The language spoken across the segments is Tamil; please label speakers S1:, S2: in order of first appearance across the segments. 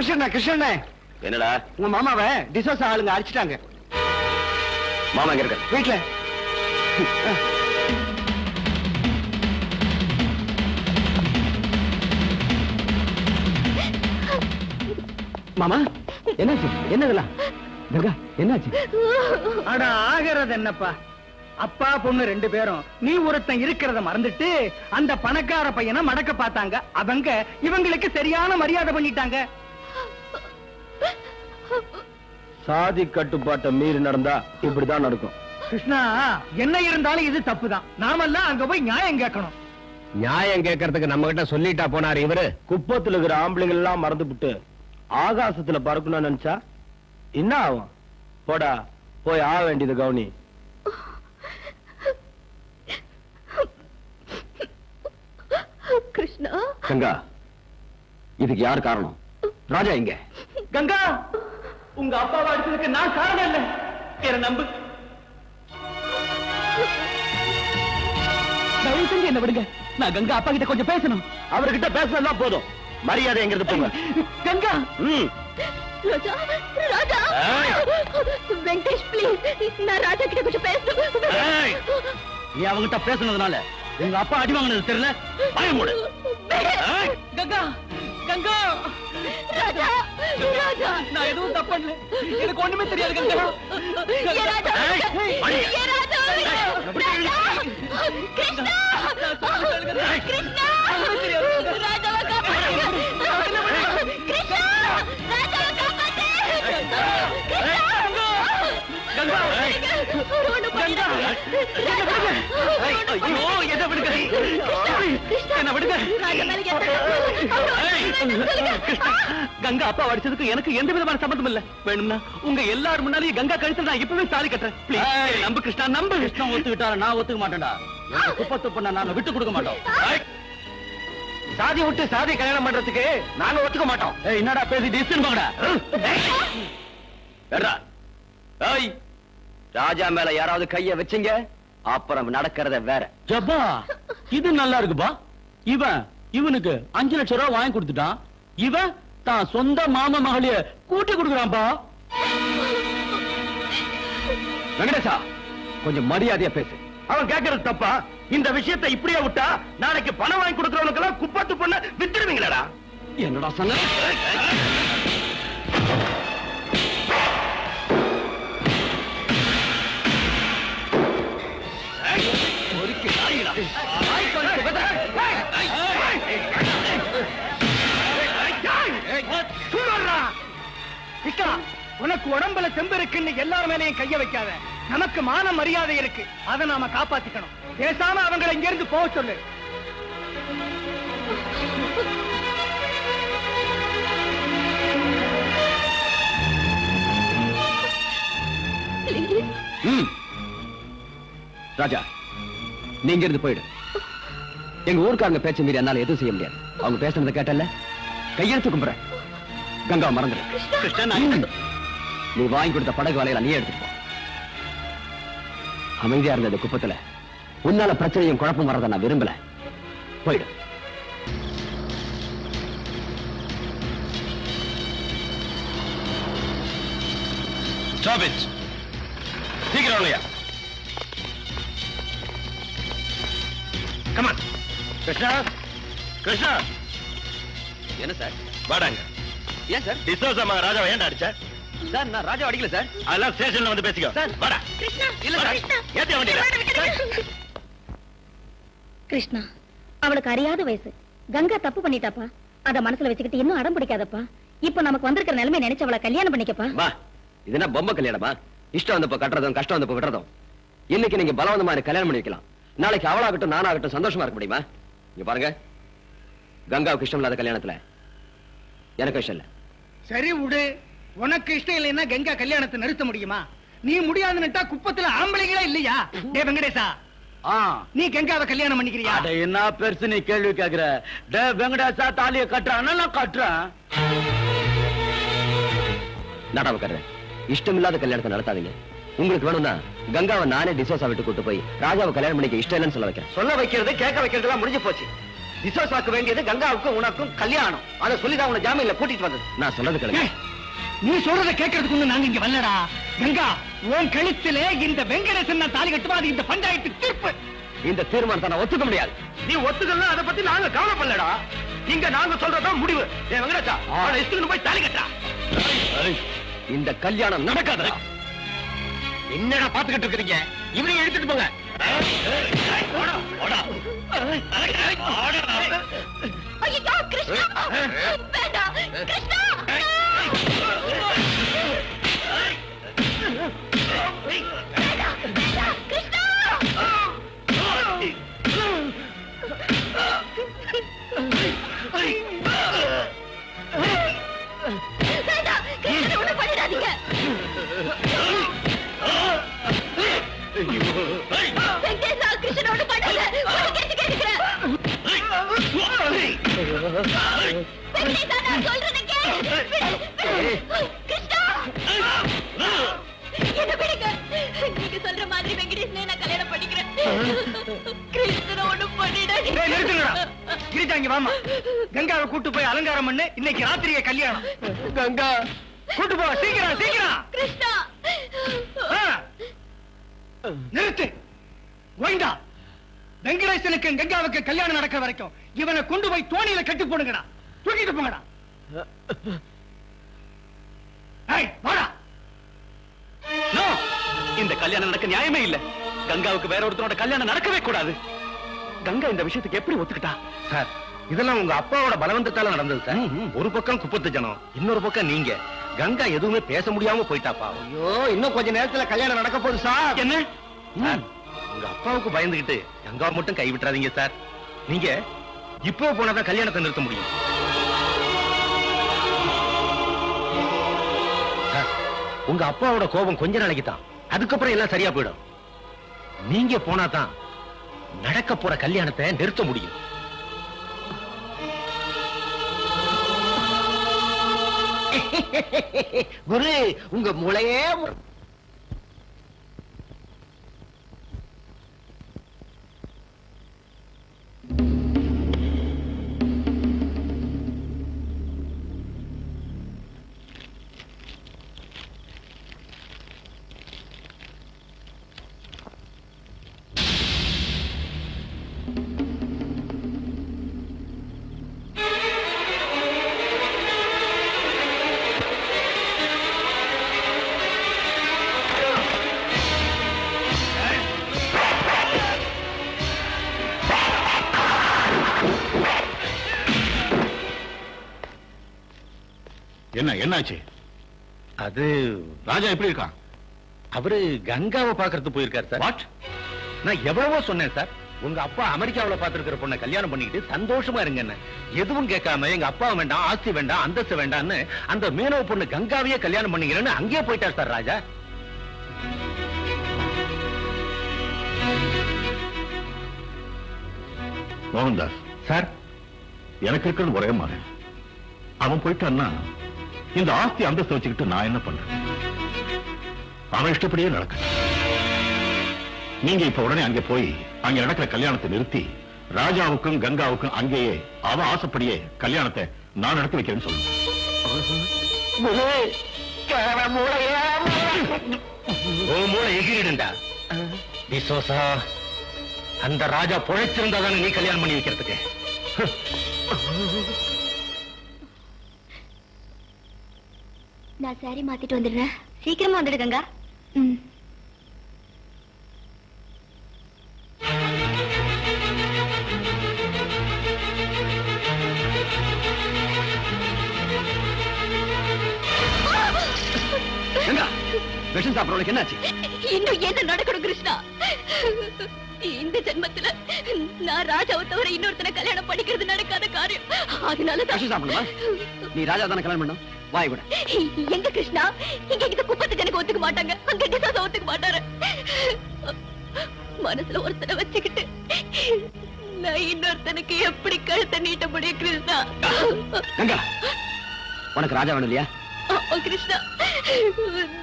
S1: கிருஷ்ணண்ணே
S2: என்னடா
S1: உங்க மாமாவை டிசோஸ் ஆளுங்க அடிச்சிட்டாங்க.
S2: மாமா எங்க இருக்க?
S1: வீட்டுல. மாமா என்னாச்சு? என்னதெல்லாம் கங்கா என்னாச்சு?
S3: அட ஆகிறது என்னப்பா, அப்பா பொண்ணு 2 பேரும் நீ ஒருத்தன் இருக்கிறத மறந்துட்டு அந்த பணக்கார பையனை மடக்க பார்த்தாங்க. அவங்க இவங்களுக்கு சரியான மரியாதை பண்ணிட்டாங்க.
S2: சாதி கட்டுப்பாட்டை மீறி நடந்தா இப்படிதான் நடக்கும்.
S3: கிருஷ்ணா, என்ன இருந்தாலும் இது தப்புதான். நாமெல்லாம் அங்க போய் நியாயம் கேட்கணும்.
S2: நியாயம் கேட்கறதுக்கு நம்ம கிட்ட சொல்லிட்டா போனாரு இவரு. குப்பத்துல இருக்கிற ஆம்பளைங்க எல்லாம் மறந்துபிட்டு ஆகாசத்துல பறக்கணும்னு நினைச்சா என்ன ஆகும்? போடா, போய் ஆக வேண்டியது கவுனி.
S4: கிருஷ்ணா.
S2: கங்கா, இதுக்கு யார் காரணம்? ராஜா இங்க.
S3: கங்கா, உங்க அப்பாவை அடிச்சதுக்கு நான் காரணம் இல்ல. என்ன நம்பு. தயவு செஞ்சு என்ன விடுங்க. நான் கங்கா அப்பா கிட்ட கொஞ்சம் பேசணும்.
S2: அவர்கிட்ட பேசினா போதும். மரியாதை எங்கிறது போங்க.
S3: கங்கா.
S4: ராஜா, ராஜா. வெங்கடேஷ் ப்ளீஸ், நான் ராஜா கிட்ட கொஞ்சம் பேசணும்.
S2: நீ அவங்கிட்ட பேசுனதுனால உங்க அப்பா அடி வாங்கினது தெரியல. பயம் மூடு.
S3: கங்கா, கங்கா.
S4: ராஜா, ராஜா.
S3: நான் எதுவும் தப்பு பண்ணல. எனக்கு ஒண்ணுமே தெரியாது கங்கா.
S4: ஏ ராஜா, ஏ ராஜா. ராஜா. கிருஷ்ணா. கிருஷ்ணா. ராஜாவை காப்பாத்து. கிருஷ்ணா. ராஜாவை காப்பாத்து.
S3: கங்கா.
S4: ஒண்ணு பண்ணிடாத.
S3: ஐயோ, என்ன விடுங்க. என்ன விடுங்க.
S4: ராஜா மேல ஏத்த.
S3: கங்கா அப்பா அடிச்சதுக்கு எனக்கு எந்த விதமான சம்பந்தம் இல்ல. வேணும்னா உங்க எல்லாரும் முன்னாலேயே கங்கா கழுத்துல நான் இப்பவே தாலி கட்டுறேன். ப்ளீஸ் நம்பு கிருஷ்ணா, நம்பு.
S2: கிருஷ்ணா ஒத்துக்கிட்டாரு, நான் ஒத்துக்க மாட்டேன்டா. குப்பத்து பண்ண நாங்க விட்டு கொடுக்க மாட்டோம். சாதி விட்டு சாதி கல்யாணம் பண்றதுக்கு நாங்க ஒத்துக்க மாட்டோம். என்னடா பேசி டிஸ்டன் போங்கடா. ராஜா மேல யாராவது கைய வச்சீங்க அப்புறம் நடக்கிறத வேற. ஜப்பா, இது நல்லா இருக்குப்பா. இவனுக்கு 5 லட்சம் ரூபாய் வாங்கி கொடுத்துட்டான். இவன் தான் சொந்த மாமா மகளிய கூட்டி கொடுக்குறான்பா. வெங்கடேசா, கொஞ்சம் மரியாதையா பேசு. அவன் கேட்கறது தப்பா? இந்த விஷயத்தை இப்படியே விட்டா நாளைக்கு பணம் வாங்கி கொடுக்கறவனுக்கு எல்லாம் குப்பத்து பண்ண வித்துருவீங்களா? என்னடா சொன்ன?
S3: உனக்கு உடம்புல தெம்பு இருக்குன்னு எல்லார் மேலையும் கைய வைக்காத. நமக்கு மான மரியாதை இருக்கு, அதை நாம காப்பாத்திக்கணும். பேசாம அவங்களை இங்க இருந்து போக சொல்லு.
S2: ராஜா, நீங்க இருந்து போயிடு. எங்க ஊருக்காரங்க பேச்ச மீறி என்னால எதுவும் செய்ய முடியாது. அவங்க பேசுறத கேட்டல, கையெழுத்து கும்புறேன். கங்கா மறந்துடு. கிருஷ்ணன், நீ வாங்கி கொடுத்த படகு வலையில நீ எடுத்துட்டு போ. அமைதியா இருந்த இந்த குப்பத்துல உன்னால பிரச்சனையும் குழப்பம் வர்றத நான் விரும்பல. போயிடு. Stop it. சீக்கிரம் இல்லையா? Come on. கிருஷ்ணா, கிருஷ்ணா. என்ன சார்? வாடாங்க. ஏன் சார்? டிசோசா மகன் ராஜாவை ஏன்டா அடிச்ச? சார், நான் ராஜா அடிக்கல சார். அதெல்லாம் ஸ்டேஷன்ல வந்து பேசிக்கோ. சார், வாடா.
S4: கிருஷ்ணா,
S2: இல்ல சார். ஏத்தி வண்டியில.
S4: கிருஷ்ணா, அவளுக்கு அறியாத வயசு. கங்கா தப்பு பண்ணிட்டாப்பா. அத மனசுல வச்சுக்கிட்டு இன்னும் அடம் பிடிக்காதப்பா. இப்ப நமக்கு வந்திருக்கிற நிலைமை நினைச்சு அவளை கல்யாணம் பண்ணிக்கப்பா.
S2: மா, இதுனா பொம்மை கல்யாணமா? இஷ்டம் வந்தப்ப கட்டுறதும் கஷ்டம் வந்தப்ப விடுறதும். இன்னைக்கு நீங்க பலவந்தமா கல்யாணம் பண்ணி வைக்கலாம். நாளைக்கு அவளாகட்டும் நானாகட்டும் சந்தோஷமா இருக்க முடியுமா? இங்க பாருங்க, கங்காவுக்கு இஷ்டம் இல்லாத கல்யாணத்துல எனக்கு இஷ்டம் இல்ல.
S3: சரி விடு. உனக்கு இஷ்டம் இல்லைன்னா கங்கா கல்யாணத்தை நிறுத்த முடியுமா? நீ முடியாதுன்னுட்டா குப்பத்துல ஆம்பளைங்களா இல்லையா? டே வெங்கடேசா, நீ கங்காவை கல்யாணம் பண்ணிக்கிறியா?
S2: என்ன பெருசு நீ கேள்வி கேக்குற? டே வெங்கடேசா, தாலியை கட்டுறான், நான் கட்டுறேன். நாடாம கட்டுறேன். இஷ்டம் இல்லாத கல்யாணத்தை நடத்தாதீங்க. உங்களுக்கு வேணும்னா கங்காவை நானே டிசோசா விட்டு கூட்டு போய் ராஜாவை கல்யாணம் பண்ணிக்க இஷ்டம் இல்லைன்னு சொல்ல வைக்கிறேன். சொல்ல வைக்கிறது கேட்க வைக்கிறது எல்லாம் முடிஞ்சு போச்சு.
S1: டிசோசாக்கு வேண்டியது கங்காவுக்கும் உனக்கும் கல்யாணம். அதை சொல்லிதான் உன ஜாமீன்ல கூட்டிட்டு வந்தது.
S2: நான் சொல்றது கேளுங்க.
S3: ஏய், நீ சொல்றத கேட்கறதுக்கு ஒண்ணு நாங்க இங்க வரலடா. கங்கா, உன் கழுத்திலே இந்த வெங்கடேசன் நான் தாலி கட்டுவா, அது இந்த பஞ்சாயத்து தீர்ப்பு.
S2: இந்த தீர்மானத்தை நான் ஒத்துக்க முடியாது.
S1: நீ ஒத்துக்கலாம், அதை பத்தி நாங்க கவலைப்படலடா. இங்க நாங்க சொல்றதுதான் முடிவு. ஏன் வெங்கடேசா, அவளை இஷ்டத்துக்கு போய் தாலி கட்டா.
S2: இந்த கல்யாணம் நடக்காதடா.
S1: என்னடா பாத்துக்கிட்டு இருக்கீங்க? இவனையும் எடுத்துட்டு போங்க.
S4: ஐயோ கிருஷ்ணா, வேண்டாம் கிருஷ்ணா. கிருஷ்ணனோட பண்ணல, உனக்கு கேட்கிறேன். வெங்கடேசா, நான் சொல்றதை கேளு. கிருஷ்ணா, என்ன விடுங்க. நீங்க சொல்ற மாதிரி வெங்கடேசனை நான் கல்யாணம் பண்ணிக்கிறேன். கிருஷ்ணனை ஒண்ணும் பண்ணிடாதீங்க.
S3: ஏய், நிறுத்துங்கடா. கிரிஜா, இங்க வாமா. கங்காவை கூட்டு போய் அலங்காரம் பண்ணு. இன்னைக்கு ராத்திரியே கல்யாணம்.
S1: கங்கா,
S3: கூட்டு போ, சீக்கிரம் சீக்கிரம்.
S4: கிருஷ்ணா,
S3: ஆ. நிறுத்து. கோவிந்தா, வெங்கடேசனுக்கு கங்காவுக்கு கல்யாணம் நடக்க வரைக்கும் இவனை கொண்டு போய் தோணியில கட்டி போடுங்கடா. தூக்கிட்டு போங்கடா. ஏய், வாடா.
S1: நோ, இந்த கல்யாணம் நடக்க நியாயமே இல்ல. கங்காவுக்கு வேற ஒருத்தரோட கல்யாணம் நடக்கவே கூடாது. கங்கா இந்த விஷயத்துக்கு எப்படி ஒத்துக்கிட்டா?
S5: சார், இதெல்லாம் உங்க அப்பாவோட பலவந்தத்தால நடந்தது சார். ஒரு பக்கம் குப்பத்து ஜனம், இன்னொரு பக்கம் நீங்க. கங்கா எதுவுமே பேச முடியாம போயிட்டாப்பா.
S1: ஐயோ, இன்னும் கொஞ்ச நேரத்துல கல்யாணம் நடக்க போகுது சார்.
S3: என்ன?
S5: சார், உங்க அப்பாவுக்கு பயந்துகிட்டு கங்காவை மட்டும் கை விட்டுறாதீங்க சார். நீங்க இப்போ போனாதான் கல்யாணத்தை நிறுத்த முடியும். சார், உங்க அப்பாவோட கோபம் கொஞ்ச நாளைக்கு தான், அதுக்கப்புறம் எல்லாம் சரியா போயிடும். நீங்க போனாதான் நடக்க போற கல்யாணத்தை நிறுத்த முடியும்.
S1: குரு, உங்க மூளையே
S5: என்ன என்னாச்சு? அது ராஜா எப்படி இருக்கான்? அவரு கங்காவை பாக்குறது போயிருக்காரு சார். வாட்? நான் எவ்வளவோ சொன்னேன் சார், உங்க அப்பா அமெரிக்காவுல பாத்துருக்கிற பொண்ணை கல்யாணம் பண்ணிக்கிட்டு சந்தோஷமா இருங்கன்னு. எதுவும் கேட்காம எங்க அப்பா வேண்டாம், ஆஸ்தி வேண்டாம், அந்தஸ்து வேண்டாம்னு அந்த மீனவ பொண்ணு கங்காவையே கல்யாணம் பண்ணிக்கிறேன்னு அங்கேயே போயிட்டார் சார் ராஜா.
S6: மோகன்தாஸ்
S5: சார்,
S6: எனக்கு இருக்கிறது ஒரே மாதிரி. அவன் போயிட்டான்னா இந்த ஆஸ்தி அந்தஸ்து வச்சுக்கிட்டு நான் என்ன பண்றேன்? அவன் இஷ்டப்படியே நடக்க. நீங்க இப்ப உடனே அங்கே போய் அங்க நடக்கிற கல்யாணத்தை நிறுத்தி ராஜாவுக்கும் கங்காவுக்கும் அங்கேயே அவன் ஆசைப்படியே கல்யாணத்தை நான் நடத்தி வைக்கிறேன்னு சொல்லுங்க.
S5: ஓ மூளை எகிரிடுண்டா. டிசோசா, அந்த ராஜா பொழைச்சிருந்தா தானே நீ கல்யாணம் பண்ணி வைக்கிறதுக்கு.
S4: நான் சாரி மாத்திட்டு வந்துடுறேன். சீக்கிரமா வந்துடு கங்கா. ம்.
S2: கங்கா, விஷம் சாப்பிடுறவளுக்கு என்னாச்சு?
S4: இன்னும் என்ன நடக்கணும் கிருஷ்ணா? இந்த ஜென்மத்துல நான் ராஜாவை தவிர இன்னொருத்தனை கல்யாணம் பண்ணிக்கிறது நடக்காத காரியம். அதனாலதான்
S2: விஷம் சாப்பிடணுமா? நீ ராஜா தானே கல்யாணம் பண்ணும். வாய் கூட.
S4: எங்க கிருஷ்ணா, இங்க இந்த குப்பத்துக்கு எனக்கு ஒத்துக்க மாட்டாங்க, அங்க டிசாசா ஒத்துக்க மாட்டாரு. மனசுல ஒருத்தனை வச்சுக்கிட்டு நான் இன்னொருத்தனுக்கு எப்படி கழுத்தை நீட்ட முடியும் கிருஷ்ணா?
S2: கங்கா, உனக்கு ராஜா வேணும் இல்லையா?
S4: கிருஷ்ணா,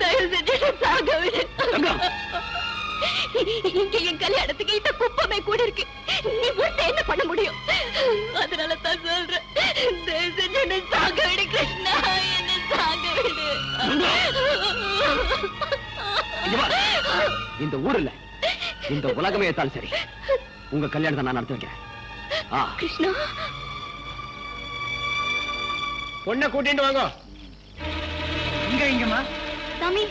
S4: தயவு செஞ்சு சாக விடு. இங்க என் கல்யாணத்துக்கு இந்த குப்பமே கூட இருக்கு. நீ விட்டு என்ன பண்ண முடியும்? அதனால தான் சொல்றேன். தயவு செஞ்சு என்னை சாக விடு கிருஷ்ணா, என்னை சாக விடு.
S2: இங்க வா. இந்த ஊர்ல இந்த உலகமே ஏத்தாலும் சரி, உங்க கல்யாணத்தை நான் நடத்தி வைக்கிறேன்.
S4: கிருஷ்ணா,
S5: பொண்ணை கூட்டிட்டு வாங்க.
S3: இங்கம்மா
S4: சாமி